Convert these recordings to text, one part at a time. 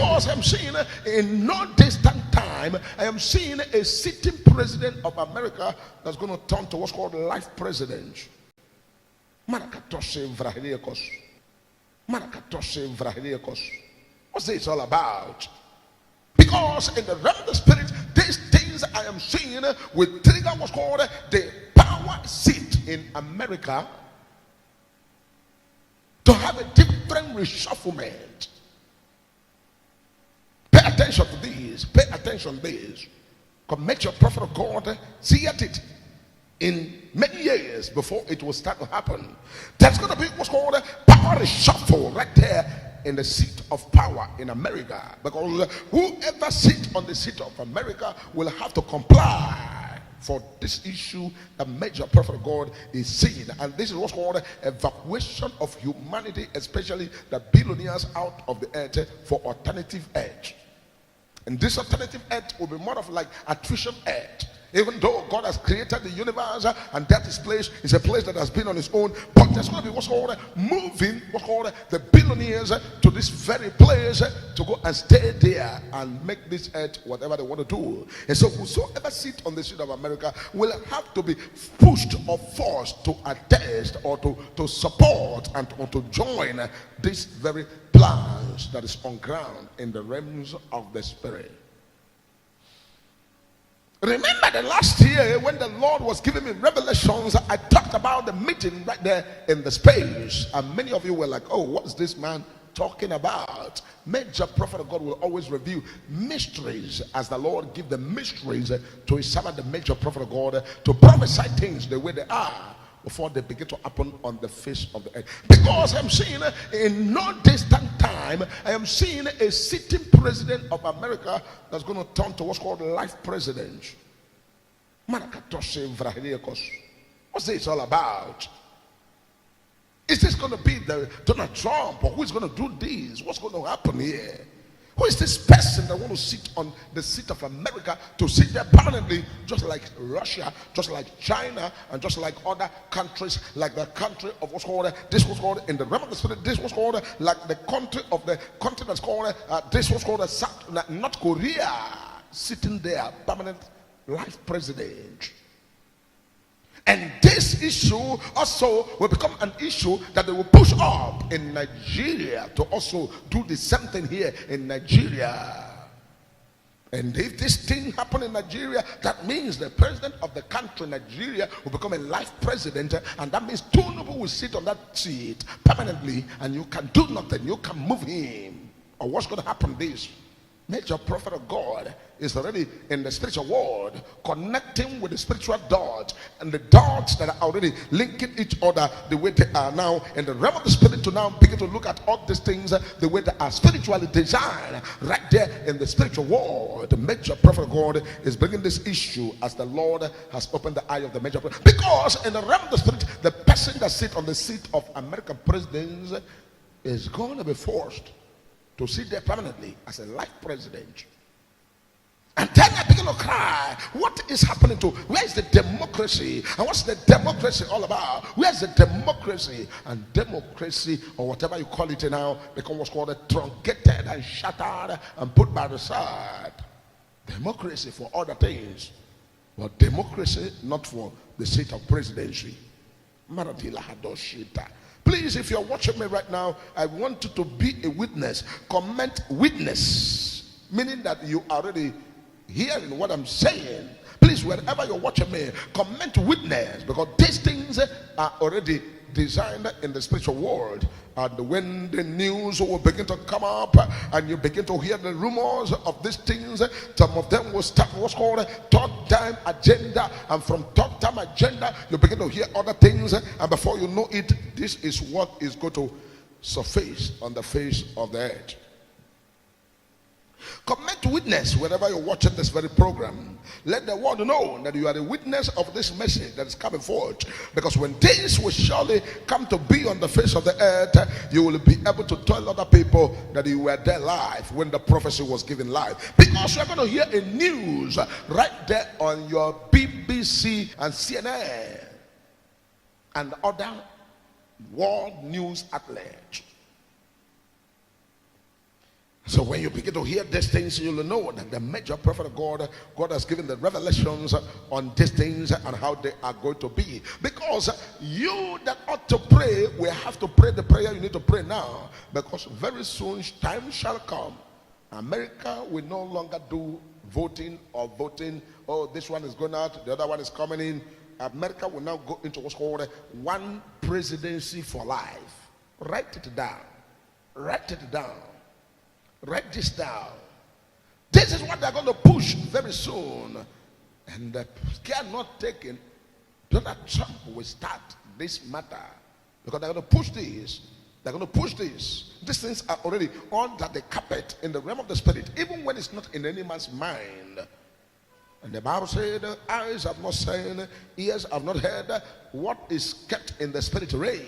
Because I'm seeing in no distant time, I am seeing a sitting president of America that's going to turn to what's called life president. Marakatoshe Vraheliakos. Marakatoshe Vraheliakos. What's this all about? Because in the realm of the spirit, these things I am seeing will trigger what's called the power seat in America to have a different reshufflement. Pay attention to this. Pay attention to this. Make your prophet of God see at it in many years before it will start to happen. There's going to be what's called a power reshuffle right there in the seat of power in America, because whoever sits on the seat of America will have to comply for this issue that major prophet of God is seeing. And this is what's called evacuation of humanity, especially the billionaires out of the earth for alternative earth. And this alternative earth will be more of like attrition earth. Even though God has created the universe and that is place is a place that has been on its own, but there's going to be what's called moving, what's called the billionaires to this very place to go and stay there and make this earth whatever they want to do. And so whosoever sit on the seat of America will have to be pushed or forced to attest or to support and or to join these very plans that is on ground in the realms of the spirit. Remember the last year when the Lord was giving me revelations, I talked about the meeting right there in the space. And many of you were like, oh, what's this man talking about? Major prophet of God will always reveal mysteries as the Lord give the mysteries to his servant, the major prophet of God, to prophesy things the way they are before they begin to happen on the face of the earth. Because I'm seeing in no distant time, I am seeing a sitting president of America that's going to turn to what's called life president. Marakatoshe Vraheliakos. What's this all about? Is this going to be the Donald Trump, or who is going to do this? What's going to happen here? Who is this person that want to sit on the seat of America, to sit there permanently, just like Russia, just like China, and just like other countries, like the country of what's called, this was called in the realm of the spirit, this was called like the country of the country that's called, this was called North Korea, sitting there, permanent life president. And this issue also will become an issue that they will push up in Nigeria to also do the same thing here in Nigeria. And if this thing happen in Nigeria, that means the president of the country, Nigeria, will become a life president, and that means two people will sit on that seat permanently, and you can do nothing, you can move him. Or what's going to happen this? Major prophet of God is already in the spiritual world, connecting with the spiritual dots, and the dots that are already linking each other the way they are now in the realm of the spirit, to now begin to look at all these things the way they are spiritually designed right there in the spiritual world. The major prophet of God is bringing this issue as the Lord has opened the eye of the major prophet, because in the realm of the spirit, the person that sits on the seat of American presidents is going to be forced to sit there permanently as a life president. And then I begin to cry, what is happening to, where is the democracy? And what's the democracy all about? Where's the democracy? And democracy, or whatever you call it now, becomes what's called truncated and shattered and put by the side. Democracy for other things, but democracy not for the seat of presidency. Maradila Hadoshita. Please, if you're watching me right now, I want you to be a witness. Comment witness, meaning that you are already hearing what I'm saying. Please, wherever you're watching me, comment witness, because these things are already designed in the spiritual world. And when the news will begin to come up and you begin to hear the rumors of these things, some of them will start what's called third time agenda, and from third time agenda you begin to hear other things, and before you know it, this is what is going to surface on the face of the earth. Comment witness wherever you're watching this very program. Let the world know that you are the witness of this message that is coming forth, because when this will surely come to be on the face of the earth, you will be able to tell other people that you were there live when the prophecy was given live, because you're going to hear a news right there on your BBC and CNN and other world news outlets. So when you begin to hear these things, you'll know that the major prophet of God, God has given the revelations on these things and how they are going to be. Because you that ought to pray will have to pray the prayer you need to pray now. Because very soon time shall come. America will no longer do voting. Oh, this one is going out, the other one is coming in. America will now go into what's called one presidency for life. Write it down. Write it down. Write this down. This is what they're going to push very soon. And the care not taken, Donald Trump will start this matter. Because they're going to push this. They're going to push this. These things are already under the carpet in the realm of the spirit, even when it's not in any man's mind. And the Bible said, eyes have not seen, ears have not heard what is kept in the spirit realm.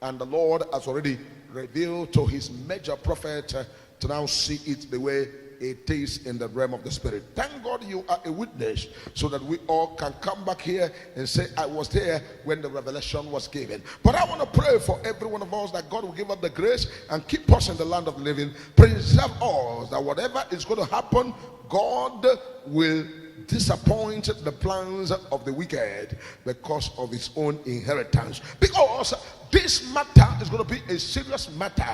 And the Lord has already revealed to his major prophet to now see it the way it is in the realm of the spirit. Thank God you are a witness, so that we all can come back here and say, I was there when the revelation was given. But I want to pray for every one of us that God will give us the grace and keep us in the land of the living. Preserve us, that whatever is going to happen, God will disappoint the plans of the wicked because of his own inheritance. Because this matter is going to be a serious matter,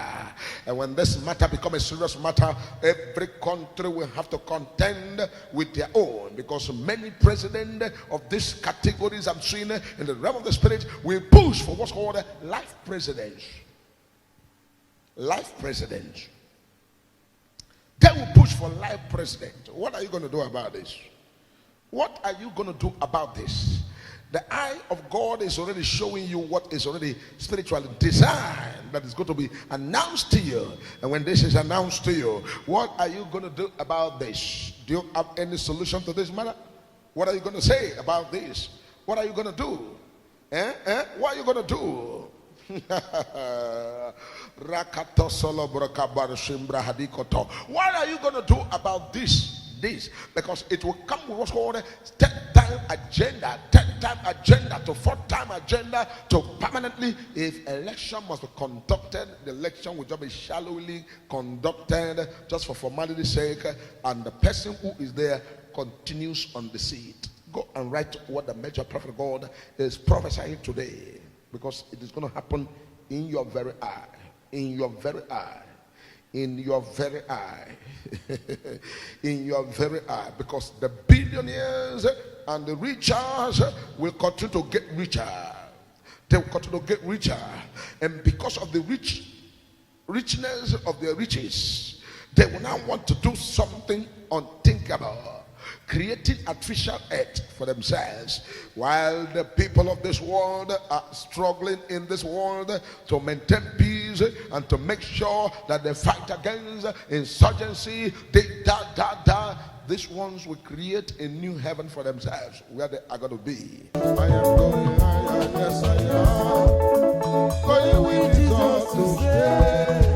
and when this matter becomes a serious matter, every country will have to contend with their own, because many presidents of these categories I'm seeing in the realm of the spirit will push for what's called life presidents. Life presidents. They will push for life president. What are you going to do about this? What are you going to do about this? The eye of God is already showing you what is already spiritually designed, that is going to be announced to you. And when this is announced to you, what are you going to do about this? Do you have any solution to this matter? What are you going to say about this? What are you going to do? What are you going to do? What are you going to do about this? Because it will come with what's called a 10-time agenda, 10-time agenda to 4-time agenda to permanently. If election must be conducted, the election will just be shallowly conducted just for formality's sake, and the person who is there continues on the seat. Go and write what the major prophet of God is prophesying today, because it is going to happen in your very eye. In your very eye. In your very eye. In your very eye. Because the billionaires and the richers will continue to get richer. They will continue to get richer. And because of the richness of their riches, they will now want to do something unthinkable, creating artificial earth for themselves, while the people of this world are struggling in this world to maintain peace and to make sure that they fight against insurgency. These ones will create a new heaven for themselves, where they are going to be. I am going higher, yes I am, going with Jesus to stay.